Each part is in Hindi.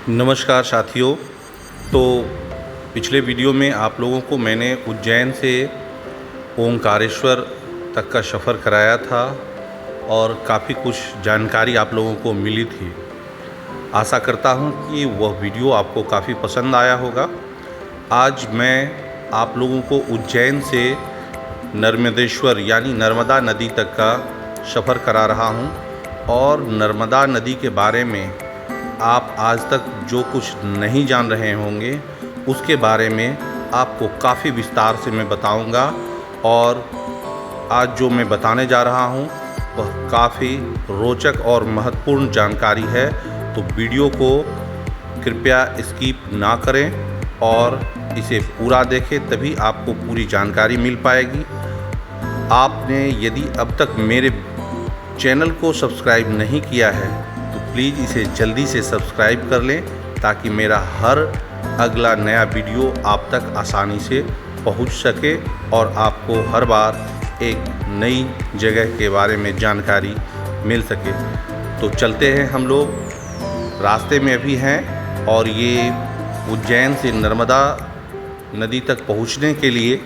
नमस्कार साथियों। तो पिछले वीडियो में आप लोगों को मैंने उज्जैन से ओंकारेश्वर तक का सफ़र कराया था और काफ़ी कुछ जानकारी आप लोगों को मिली थी। आशा करता हूं कि वह वीडियो आपको काफ़ी पसंद आया होगा। आज मैं आप लोगों को उज्जैन से नर्मदेश्वर यानी नर्मदा नदी तक का सफ़र करा रहा हूं और नर्मदा नदी के बारे में आप आज तक जो कुछ नहीं जान रहे होंगे उसके बारे में आपको काफ़ी विस्तार से मैं बताऊंगा। और आज जो मैं बताने जा रहा हूं वह काफ़ी रोचक और महत्वपूर्ण जानकारी है, तो वीडियो को कृपया स्किप ना करें और इसे पूरा देखें, तभी आपको पूरी जानकारी मिल पाएगी। आपने यदि अब तक मेरे चैनल को सब्सक्राइब नहीं किया है तो प्लीज़ इसे जल्दी से सब्सक्राइब कर लें, ताकि मेरा हर अगला नया वीडियो आप तक आसानी से पहुंच सके और आपको हर बार एक नई जगह के बारे में जानकारी मिल सके। तो चलते हैं, हम लोग रास्ते में अभी हैं और ये उज्जैन से नर्मदा नदी तक पहुंचने के लिए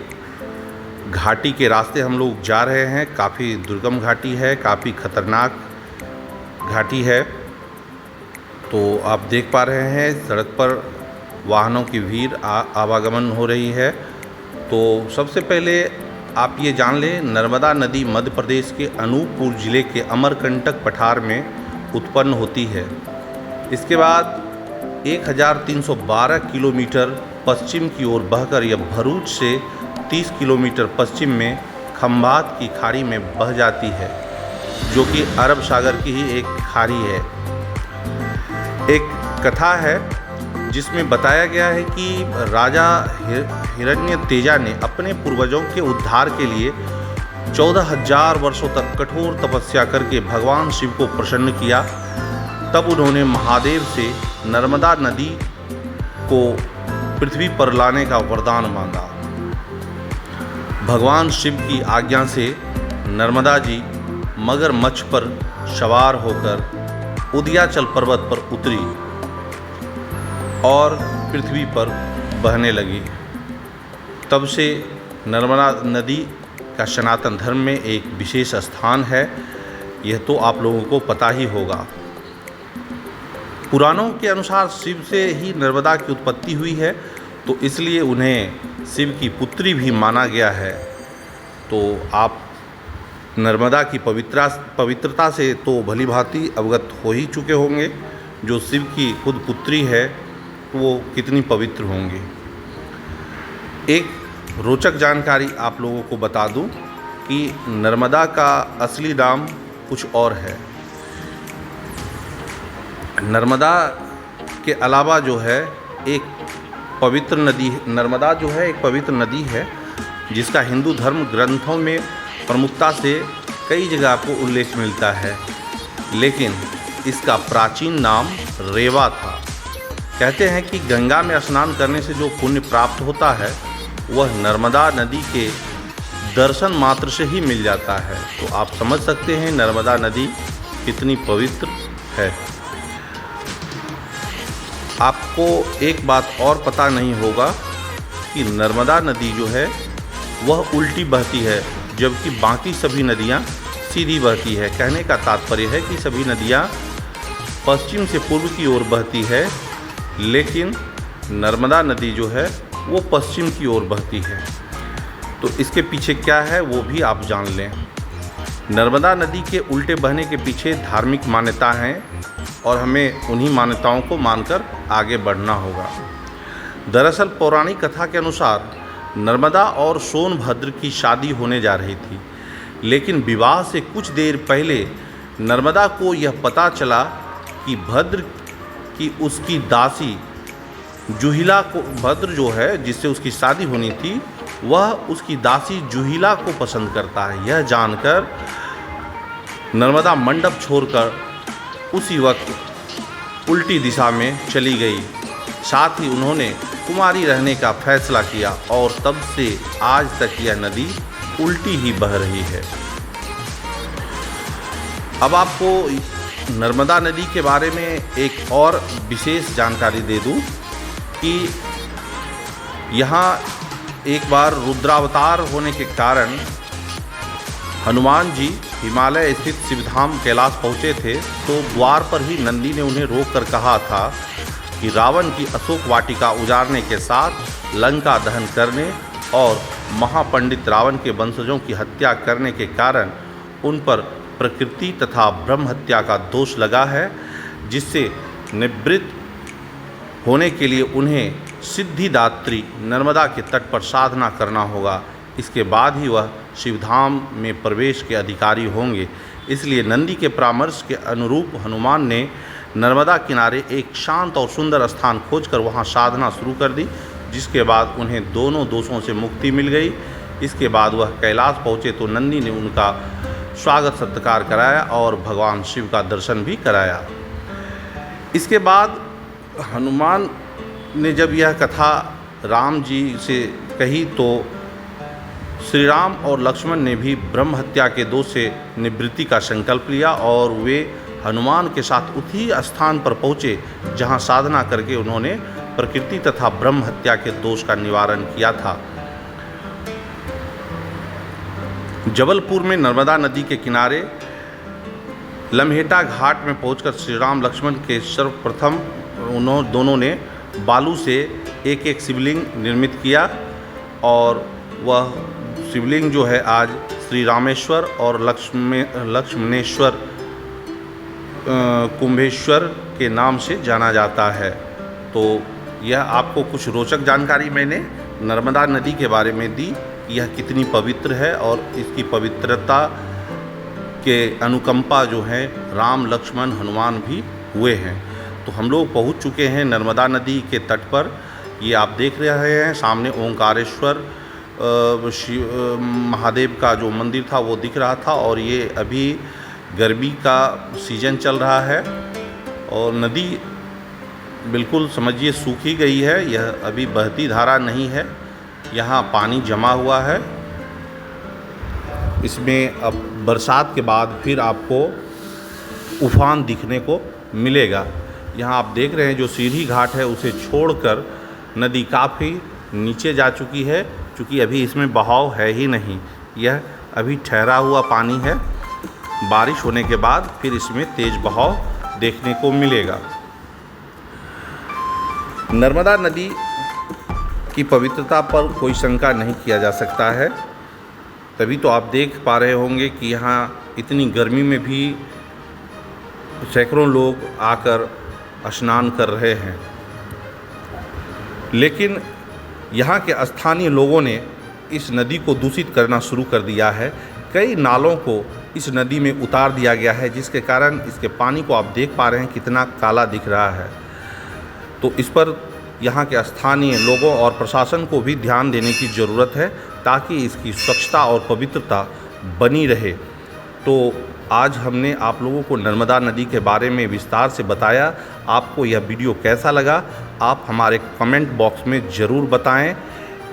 घाटी के रास्ते हम लोग जा रहे हैं। काफ़ी दुर्गम घाटी है, काफ़ी ख़तरनाक घाटी है। तो आप देख पा रहे हैं सड़क पर वाहनों की भीड़ आवागमन हो रही है। तो सबसे पहले आप ये जान लें, नर्मदा नदी मध्य प्रदेश के अनूपपुर ज़िले के अमरकंटक पठार में उत्पन्न होती है। इसके बाद 1312 किलोमीटर पश्चिम की ओर बहकर यह भरूच से 30 किलोमीटर पश्चिम में खंभात की खाड़ी में बह जाती है, जो कि अरब सागर की ही एक खाड़ी है। एक कथा है जिसमें बताया गया है कि राजा हिरण्यतेजा ने अपने पूर्वजों के उद्धार के लिए 14,000 वर्षों तक कठोर तपस्या करके भगवान शिव को प्रसन्न किया। तब उन्होंने महादेव से नर्मदा नदी को पृथ्वी पर लाने का वरदान मांगा। भगवान शिव की आज्ञा से नर्मदा जी मगरमच्छ पर सवार होकर उदयाचल पर्वत पर उतरी और पृथ्वी पर बहने लगी। तब से नर्मदा नदी का सनातन धर्म में एक विशेष स्थान है, यह तो आप लोगों को पता ही होगा। पुराणों के अनुसार शिव से ही नर्मदा की उत्पत्ति हुई है, तो इसलिए उन्हें शिव की पुत्री भी माना गया है। तो आप नर्मदा की पवित्रता से तो भली भांति अवगत हो ही चुके होंगे। जो शिव की खुद पुत्री है वो कितनी पवित्र होंगी। एक रोचक जानकारी आप लोगों को बता दूं कि नर्मदा का असली नाम कुछ और है। नर्मदा के अलावा जो है एक पवित्र नदी, नर्मदा जो है एक पवित्र नदी है जिसका हिंदू धर्म ग्रंथों में प्रमुखता से कई जगह आपको उल्लेख मिलता है, लेकिन इसका प्राचीन नाम रेवा था। कहते हैं कि गंगा में स्नान करने से जो पुण्य प्राप्त होता है वह नर्मदा नदी के दर्शन मात्र से ही मिल जाता है। तो आप समझ सकते हैं नर्मदा नदी कितनी पवित्र है। आपको एक बात और पता नहीं होगा कि नर्मदा नदी जो है वह उल्टी बहती है, जबकि बाकी सभी नदियाँ सीधी बहती है। कहने का तात्पर्य है कि सभी नदियाँ पश्चिम से पूर्व की ओर बहती है, लेकिन नर्मदा नदी जो है वो पश्चिम की ओर बहती है। तो इसके पीछे क्या है वो भी आप जान लें। नर्मदा नदी के उल्टे बहने के पीछे धार्मिक मान्यता हैं और हमें उन्हीं मान्यताओं को मानकर आगे बढ़ना होगा। दरअसल पौराणिक कथा के अनुसार नर्मदा और सोनभद्र की शादी होने जा रही थी, लेकिन विवाह से कुछ देर पहले नर्मदा को यह पता चला कि भद्र की उसकी दासी जुहिला को, भद्र जो है जिससे उसकी शादी होनी थी वह उसकी दासी जुहिला को पसंद करता है। यह जानकर नर्मदा मंडप छोड़कर उसी वक्त उल्टी दिशा में चली गई। साथ ही उन्होंने कुमारी रहने का फैसला किया और तब से आज तक यह नदी उल्टी ही बह रही है। अब आपको नर्मदा नदी के बारे में एक और विशेष जानकारी दे दूं कि यहाँ एक बार रुद्रावतार होने के कारण हनुमान जी हिमालय स्थित शिवधाम कैलाश पहुँचे थे, तो द्वार पर ही नंदी ने उन्हें रोक कर कहा था कि रावण की अशोक वाटिका उजाड़ने के साथ लंका दहन करने और महापंडित रावण के वंशजों की हत्या करने के कारण उन पर प्रकृति तथा ब्रह्म हत्या का दोष लगा है, जिससे निवृत्त होने के लिए उन्हें सिद्धिदात्री नर्मदा के तट पर साधना करना होगा। इसके बाद ही वह शिवधाम में प्रवेश के अधिकारी होंगे। इसलिए नंदी के परामर्श के अनुरूप हनुमान ने नर्मदा किनारे एक शांत और सुंदर स्थान खोजकर वहां साधना शुरू कर दी, जिसके बाद उन्हें दोनों दोषों से मुक्ति मिल गई। इसके बाद वह कैलाश पहुँचे तो नंदी ने उनका स्वागत सत्कार कराया और भगवान शिव का दर्शन भी कराया। इसके बाद हनुमान ने जब यह कथा राम जी से कही तो श्री राम और लक्ष्मण ने भी ब्रह्म हत्या के दोष से निवृत्ति का संकल्प लिया और वे हनुमान के साथ उसी स्थान पर पहुँचे जहाँ साधना करके उन्होंने प्रकृति तथा ब्रह्म हत्या के दोष का निवारण किया था। जबलपुर में नर्मदा नदी के किनारे लम्हेटा घाट में पहुंचकर श्री राम लक्ष्मण के सर्वप्रथम दोनों ने बालू से एक एक शिवलिंग निर्मित किया और वह शिवलिंग जो है आज श्री रामेश्वर और लक्ष्मणेश्वर कुंभेश्वर के नाम से जाना जाता है। तो यह आपको कुछ रोचक जानकारी मैंने नर्मदा नदी के बारे में दी, यह कितनी पवित्र है और इसकी पवित्रता के अनुकंपा जो है राम लक्ष्मण हनुमान भी हुए हैं। तो हम लोग पहुंच चुके हैं नर्मदा नदी के तट पर। ये आप देख रहे हैं सामने ओंकारेश्वर महादेव का जो मंदिर था वो दिख रहा था और ये अभी गर्मी का सीजन चल रहा है और नदी बिल्कुल समझिए सूखी गई है। यह अभी बहती धारा नहीं है, यहाँ पानी जमा हुआ है। इसमें अब बरसात के बाद फिर आपको उफान दिखने को मिलेगा। यहाँ आप देख रहे हैं जो सीढ़ी घाट है उसे छोड़कर नदी काफ़ी नीचे जा चुकी है, क्योंकि अभी इसमें बहाव है ही नहीं, यह अभी ठहरा हुआ पानी है। बारिश होने के बाद फिर इसमें तेज बहाव देखने को मिलेगा। नर्मदा नदी की पवित्रता पर कोई शंका नहीं किया जा सकता है। तभी तो आप देख पा रहे होंगे कि यहाँ इतनी गर्मी में भी सैकड़ों लोग आकर स्नान कर रहे हैं। लेकिन यहाँ के स्थानीय लोगों ने इस नदी को दूषित करना शुरू कर दिया है। कई नालों को इस नदी में उतार दिया गया है, जिसके कारण इसके पानी को आप देख पा रहे हैं कितना काला दिख रहा है। तो इस पर यहाँ के स्थानीय लोगों और प्रशासन को भी ध्यान देने की ज़रूरत है, ताकि इसकी स्वच्छता और पवित्रता बनी रहे। तो आज हमने आप लोगों को नर्मदा नदी के बारे में विस्तार से बताया। आपको यह वीडियो कैसा लगा आप हमारे कमेंट बॉक्स में ज़रूर बताएं।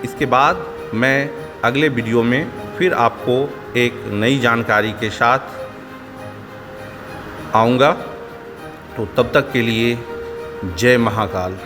इसके बाद मैं अगले वीडियो में फिर आपको एक नई जानकारी के साथ आऊँगा। तो तब तक के लिए जय महाकाल।